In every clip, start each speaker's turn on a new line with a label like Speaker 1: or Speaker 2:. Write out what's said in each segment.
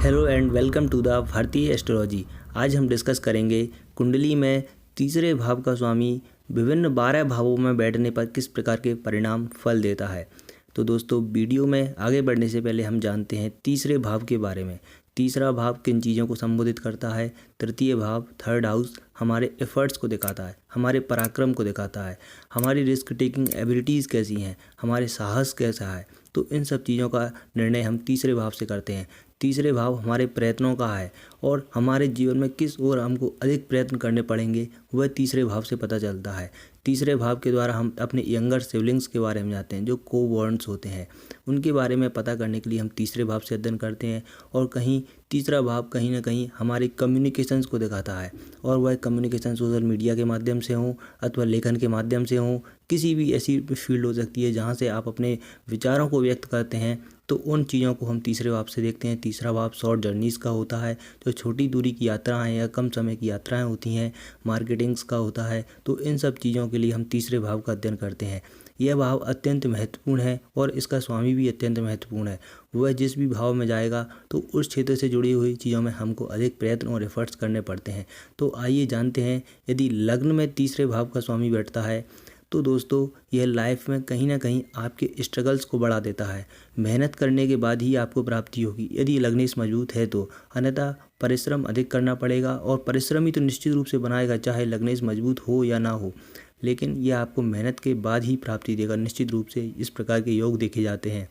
Speaker 1: Hello and welcome to the भारतीय astrology. आज हम डिस्कस करेंगे कुंडली में तीसरे भाव का स्वामी विभिन्न 12 भावों में बैठने पर किस प्रकार के परिणाम फल देता है। तो दोस्तों, वीडियो में आगे बढ़ने से पहले हम जानते हैं तीसरे भाव के बारे में। तीसरा भाव किन चीज़ों को संबोधित करता है। तृतीय भाव, थर्ड हाउस, हमारे एफर्ट्स को दिखाता है, हमारे पराक्रम को दिखाता है, हमारी रिस्क टेकिंग एबिलिटीज़ कैसी हैं, हमारे साहस कैसा है। तो इन सब चीज़ों का निर्णय हम तीसरे भाव से करते हैं। तीसरे भाव हमारे प्रयत्नों का है और हमारे जीवन में किस ओर हमको अधिक प्रयत्न करने पड़ेंगे वह तीसरे भाव से पता चलता है। तीसरे भाव के द्वारा हम अपने यंगर सिबलिंग्स के बारे में जानते हैं, जो को-बॉर्न्स होते हैं, उनके बारे में पता करने के लिए हम तीसरे भाव से अध्ययन करते हैं। और कहीं तीसरा भाव कहीं ना कहीं हमारे कम्युनिकेशंस को दिखाता है, और वह कम्युनिकेशन सोशल मीडिया के माध्यम से हो अथवा लेखन के माध्यम से हो, किसी भी ऐसी फील्ड हो सकती है जहाँ से आप अपने विचारों को व्यक्त करते हैं, तो उन चीज़ों को हम तीसरे भाव से देखते हैं। तीसरा भाव शॉर्ट जर्नीज़ का होता है, जो छोटी दूरी की यात्राएं या कम समय की यात्राएं होती हैं, मार्केटिंग्स का होता है। तो इन सब चीज़ों के लिए हम तीसरे भाव का अध्ययन करते हैं। यह भाव अत्यंत महत्वपूर्ण है और इसका स्वामी भी अत्यंत महत्वपूर्ण है। वह जिस भी भाव में जाएगा तो उस क्षेत्र से जुड़ी हुई चीज़ों में हमको अधिक प्रयत्न और एफर्ट्स करने पड़ते हैं। तो आइए जानते हैं, यदि लग्न में तीसरे भाव का स्वामी बैठता है तो दोस्तों यह लाइफ में कहीं ना कहीं आपके स्ट्रगल्स को बढ़ा देता है। मेहनत करने के बाद ही आपको प्राप्ति होगी यदि लग्नेश मजबूत है तो, अन्यथा परिश्रम अधिक करना पड़ेगा। और परिश्रम ही तो निश्चित रूप से बनाएगा, चाहे लग्नेश मजबूत हो या ना हो, लेकिन यह आपको मेहनत के बाद ही प्राप्ति देगा। निश्चित रूप से इस प्रकार के योग देखे जाते हैं।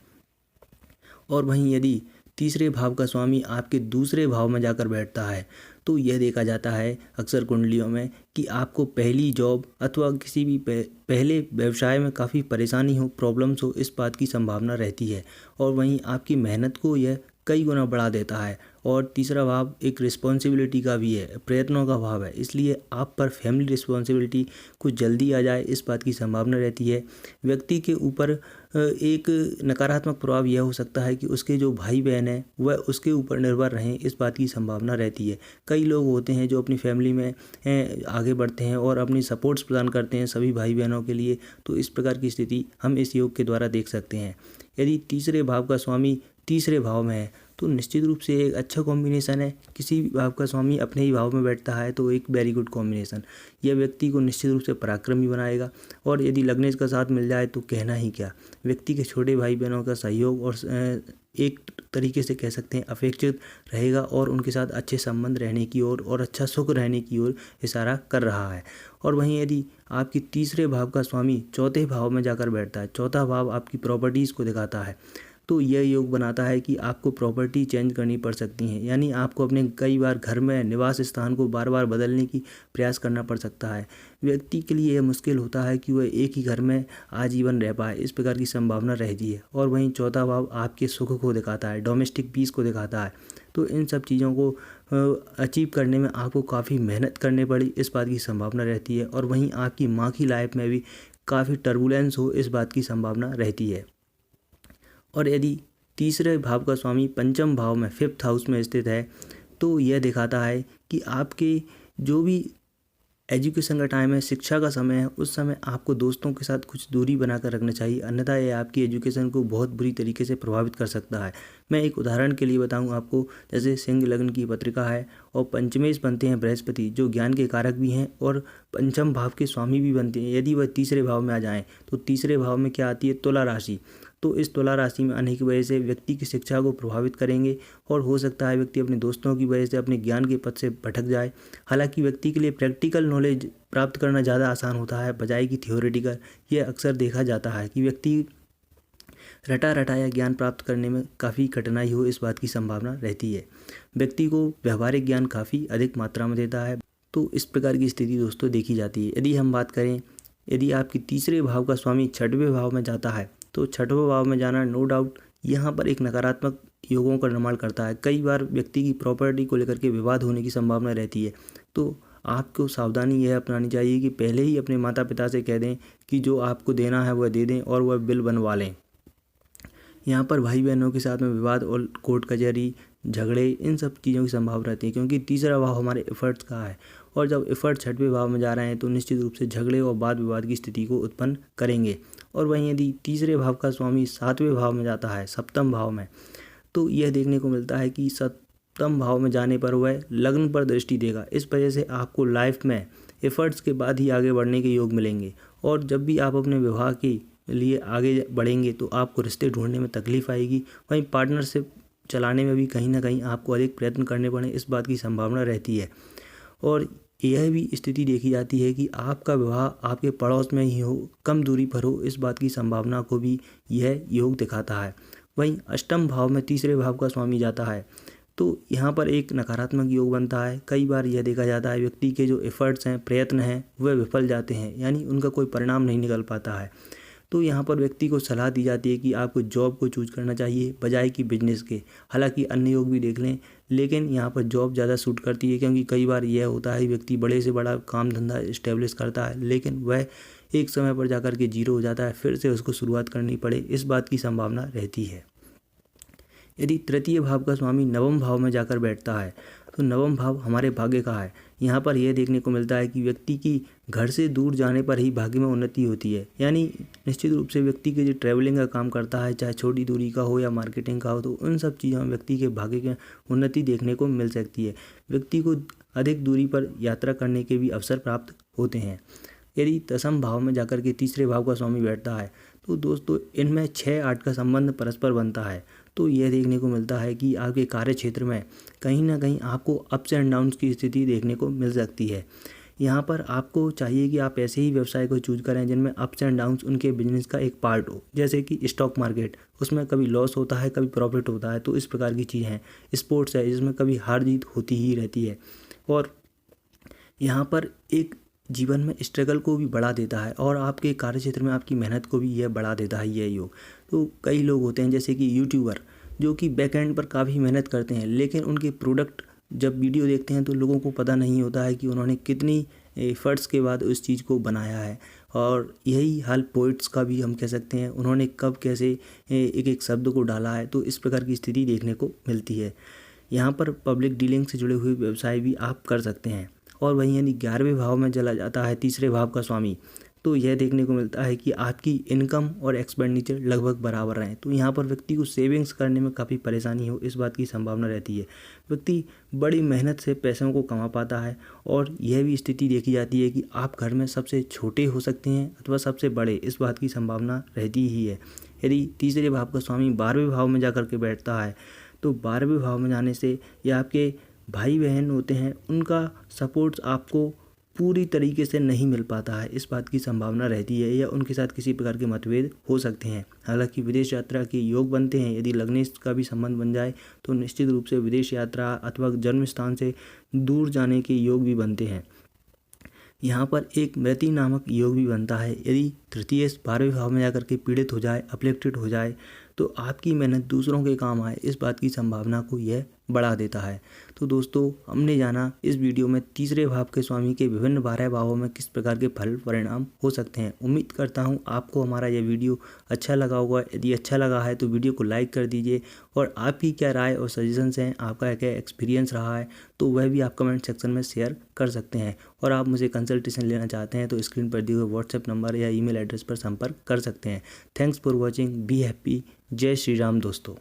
Speaker 1: और वहीं यदि तीसरे भाव का स्वामी आपके दूसरे भाव में जाकर बैठता है तो यह देखा जाता है अक्सर कुंडलियों में कि आपको पहली जॉब अथवा किसी भी पहले व्यवसाय में काफ़ी परेशानी हो, प्रॉब्लम्स हो, इस बात की संभावना रहती है। और वहीं आपकी मेहनत को यह कई गुना बढ़ा देता है। और तीसरा भाव एक रिस्पॉन्सिबिलिटी का भी है, प्रयत्नों का भाव है, इसलिए आप पर फैमिली रिस्पॉन्सिबिलिटी कुछ जल्दी आ जाए, इस बात की संभावना रहती है। व्यक्ति के ऊपर एक नकारात्मक प्रभाव यह हो सकता है कि उसके जो भाई बहन हैं वह उसके ऊपर निर्भर रहें, इस बात की संभावना रहती है। कई लोग होते हैं जो अपनी फैमिली में आगे बढ़ते हैं और अपनी सपोर्ट्स प्रदान करते हैं सभी भाई बहनों के लिए। तो इस प्रकार की स्थिति हम इस योग के द्वारा देख सकते हैं। यदि तीसरे भाव का स्वामी तीसरे भाव में है तो निश्चित रूप से एक अच्छा कॉम्बिनेशन है। किसी भी भाव का स्वामी अपने ही भाव में बैठता है तो एक वेरी गुड कॉम्बिनेशन। यह व्यक्ति को निश्चित रूप से पराक्रमी बनाएगा। और यदि लग्नेश का साथ मिल जाए तो कहना ही क्या, व्यक्ति के छोटे भाई बहनों का सहयोग और एक तरीके से कह सकते हैं अपेक्षित रहेगा और उनके साथ अच्छे संबंध रहने की ओर और अच्छा सुख रहने की ओर इशारा कर रहा है। और वहीं यदि आपकी तीसरे भाव का स्वामी चौथे भाव में जाकर बैठता है, चौथा भाव आपकी प्रॉपर्टीज़ को दिखाता है, तो यह योग बनाता है कि आपको प्रॉपर्टी चेंज करनी पड़ सकती है। यानी आपको अपने कई बार घर में निवास स्थान को बार बार बदलने की प्रयास करना पड़ सकता है। व्यक्ति के लिए यह मुश्किल होता है कि वह एक ही घर में आजीवन रह पाए, इस प्रकार की संभावना रहती है। और वहीं चौथा भाव आपके सुख को दिखाता है, डोमेस्टिक पीस को दिखाता है। तो इन सब चीज़ों को अचीव करने में आपको काफ़ी मेहनत करनी पड़ी, इस बात की संभावना रहती है। और वहीं आपकी माँ की लाइफ में भी काफ़ी टर्बुलेंस हो, इस बात की संभावना रहती है। और यदि तीसरे भाव का स्वामी पंचम भाव में, फिफ्थ हाउस में स्थित है, तो यह दिखाता है कि आपके जो भी एजुकेशन का टाइम है, शिक्षा का समय है, उस समय आपको दोस्तों के साथ कुछ दूरी बनाकर रखना चाहिए, अन्यथा यह आपकी एजुकेशन को बहुत बुरी तरीके से प्रभावित कर सकता है। मैं एक उदाहरण के लिए बताऊं आपको, जैसे सिंह लग्न की पत्रिका है और पंचमेश बनते हैं बृहस्पति, जो ज्ञान के कारक भी हैं और पंचम भाव के स्वामी भी बनते हैं। यदि वह तीसरे भाव में आ जाएँ तो तीसरे भाव में क्या आती है, तुला राशि। तो इस तुला राशि में आने की वजह से व्यक्ति की शिक्षा को प्रभावित करेंगे और हो सकता है व्यक्ति अपने दोस्तों की वजह से अपने ज्ञान के पथ से भटक जाए। हालांकि व्यक्ति के लिए प्रैक्टिकल नॉलेज प्राप्त करना ज़्यादा आसान होता है बजाय कि थियोरेटिकल। यह अक्सर देखा जाता है कि व्यक्ति रटा रटाया ज्ञान प्राप्त करने में काफ़ी कठिनाई हो, इस बात की संभावना रहती है। व्यक्ति को व्यवहारिक ज्ञान काफ़ी अधिक मात्रा में देता है। तो इस प्रकार की स्थिति दोस्तों देखी जाती है। यदि हम बात करें, यदि आपकी तीसरे भाव का स्वामी छठवें भाव में जाता है तो छठवें भाव में जाना नो डाउट यहाँ पर एक नकारात्मक योगों का निर्माण करता है। कई बार व्यक्ति की प्रॉपर्टी को लेकर के विवाद होने की संभावना रहती है। तो आपको सावधानी यह अपनानी चाहिए कि पहले ही अपने माता पिता से कह दें कि जो आपको देना है वह दे दें और वह बिल बनवा लें। यहाँ पर भाई बहनों के साथ में विवाद और कोर्ट कचहरी, झगड़े, इन सब चीज़ों की संभावना रहती है, क्योंकि तीसरा भाव हमारे एफर्ट्स का है। और जब एफर्ट छठवें भाव में जा रहे हैं तो निश्चित रूप से झगड़े और वाद विवाद की स्थिति को उत्पन्न करेंगे। और वहीं यदि तीसरे भाव का स्वामी सातवें भाव में जाता है, सप्तम भाव में, तो यह देखने को मिलता है कि अष्टम भाव में जाने पर वह लग्न पर दृष्टि देगा। इस वजह से आपको लाइफ में एफर्ट्स के बाद ही आगे बढ़ने के योग मिलेंगे। और जब भी आप अपने विवाह के लिए आगे बढ़ेंगे तो आपको रिश्ते ढूंढने में तकलीफ आएगी। वहीं पार्टनरशिप चलाने में भी कहीं ना कहीं आपको अधिक प्रयत्न करने पड़े, इस बात की संभावना रहती है। और यह भी स्थिति देखी जाती है कि आपका विवाह आपके पड़ोस में ही हो, कम दूरी पर हो, इस बात की संभावना को भी यह योग दिखाता है। वहीं अष्टम भाव में तीसरे भाव का स्वामी जाता है तो यहाँ पर एक नकारात्मक योग बनता है। कई बार यह देखा जाता है व्यक्ति के जो एफर्ट्स हैं, प्रयत्न हैं, वह विफल जाते हैं, यानी उनका कोई परिणाम नहीं निकल पाता है। तो यहाँ पर व्यक्ति को सलाह दी जाती है कि आपको जॉब को चूज करना चाहिए बजाय कि बिजनेस के। हालांकि अन्य योग भी देख लें, लेकिन यहाँ पर जॉब ज़्यादा सूट करती है, क्योंकि कई बार यह होता है व्यक्ति बड़े से बड़ा काम धंधा इस्टेब्लिश करता है, लेकिन वह एक समय पर जाकर के जीरो हो जाता है, फिर से उसको शुरुआत करनी पड़े, इस बात की संभावना रहती है। यदि तृतीय भाव का स्वामी नवम भाव में जाकर बैठता है तो नवम भाव हमारे भाग्य का है। यहाँ पर यह देखने को मिलता है कि व्यक्ति की घर से दूर जाने पर ही भाग्य में उन्नति होती है। यानी निश्चित रूप से व्यक्ति के जो ट्रैवलिंग का काम करता है, चाहे छोटी दूरी का हो या मार्केटिंग का हो, तो उन सब चीज़ों में व्यक्ति के भाग्य की उन्नति देखने को मिल सकती है। व्यक्ति को अधिक दूरी पर यात्रा करने के भी अवसर प्राप्त होते हैं। यदि दसम भाव में जाकर के तीसरे भाव का स्वामी बैठता है तो दोस्तों इनमें 6-8 का संबंध परस्पर बनता है। तो यह देखने को मिलता है कि आपके कार्य क्षेत्र में कहीं ना कहीं आपको अप्स एंड डाउन्स की स्थिति देखने को मिल सकती है। यहाँ पर आपको चाहिए कि आप ऐसे ही व्यवसाय को चूज करें जिनमें अप्स एंड डाउन्स उनके बिजनेस का एक पार्ट हो, जैसे कि स्टॉक मार्केट, उसमें कभी लॉस होता है कभी प्रॉफिट होता है, तो इस प्रकार की चीज़ हैं। स्पोर्ट्स है जिसमें कभी हार जीत होती ही रहती है। और यहाँ पर एक जीवन में स्ट्रगल को भी बढ़ा देता है और आपके कार्य क्षेत्र में आपकी मेहनत को भी यह बढ़ा देता है यह योग। तो कई लोग होते हैं जैसे कि यूट्यूबर जो कि बैक एंड पर काफ़ी मेहनत करते हैं, लेकिन उनके प्रोडक्ट जब वीडियो देखते हैं तो लोगों को पता नहीं होता है कि उन्होंने कितनी एफर्ट्स के बाद उस चीज़ को बनाया है। और यही हाल पोइट्स का भी हम कह सकते हैं, उन्होंने कब कैसे एक एक शब्द को डाला है, तो इस प्रकार की स्थिति देखने को मिलती है। यहाँ पर पब्लिक डीलिंग से जुड़े हुए व्यवसाय भी आप कर सकते हैं। और वहीं यदि 11वें भाव में चला जाता है तीसरे भाव का स्वामी, तो यह देखने को मिलता है कि आपकी इनकम और एक्सपेंडिचर लगभग बराबर रहें। तो यहाँ पर व्यक्ति को सेविंग्स करने में काफ़ी परेशानी हो, इस बात की संभावना रहती है। व्यक्ति बड़ी मेहनत से पैसों को कमा पाता है और यह भी स्थिति देखी जाती है कि आप घर में सबसे छोटे हो सकते हैं अथवा सबसे बड़े, इस बात की संभावना रहती ही है। यदि तीसरे भाव का स्वामी 12वें भाव में जा कर के बैठता है तो 12वें भाव में जाने से या आपके भाई बहन होते हैं उनका सपोर्ट आपको पूरी तरीके से नहीं मिल पाता है, इस बात की संभावना रहती है, या उनके साथ किसी प्रकार के मतभेद हो सकते हैं। हालांकि विदेश यात्रा के योग बनते हैं। यदि लग्नेश का भी संबंध बन जाए तो निश्चित रूप से विदेश यात्रा अथवा जन्म स्थान से दूर जाने के योग भी बनते हैं। यहाँ पर एक मृति नामक योग भी बनता है। यदि तृतीय 12वें भाव में जाकर के पीड़ित हो जाए, अफलिक्टेड हो जाए, तो आपकी मेहनत दूसरों के काम आए, इस बात की संभावना को यह बढ़ा देता है। तो दोस्तों हमने जाना इस वीडियो में तीसरे भाव के स्वामी के विभिन्न 12 भावों में किस प्रकार के फल परिणाम हो सकते हैं। उम्मीद करता हूँ आपको हमारा यह वीडियो अच्छा लगा होगा। यदि अच्छा लगा है तो वीडियो को लाइक कर दीजिए और आपकी क्या राय और सजेशंस हैं, आपका क्या एक्सपीरियंस रहा है, तो वह भी आप कमेंट सेक्शन में शेयर कर सकते हैं। और आप मुझे कंसल्टेशन लेना चाहते हैं तो स्क्रीन पर दिए हुए व्हाट्सएप नंबर या ईमेल एड्रेस पर संपर्क कर सकते हैं। Thanks for watching, be happy, जय श्री राम दोस्तों।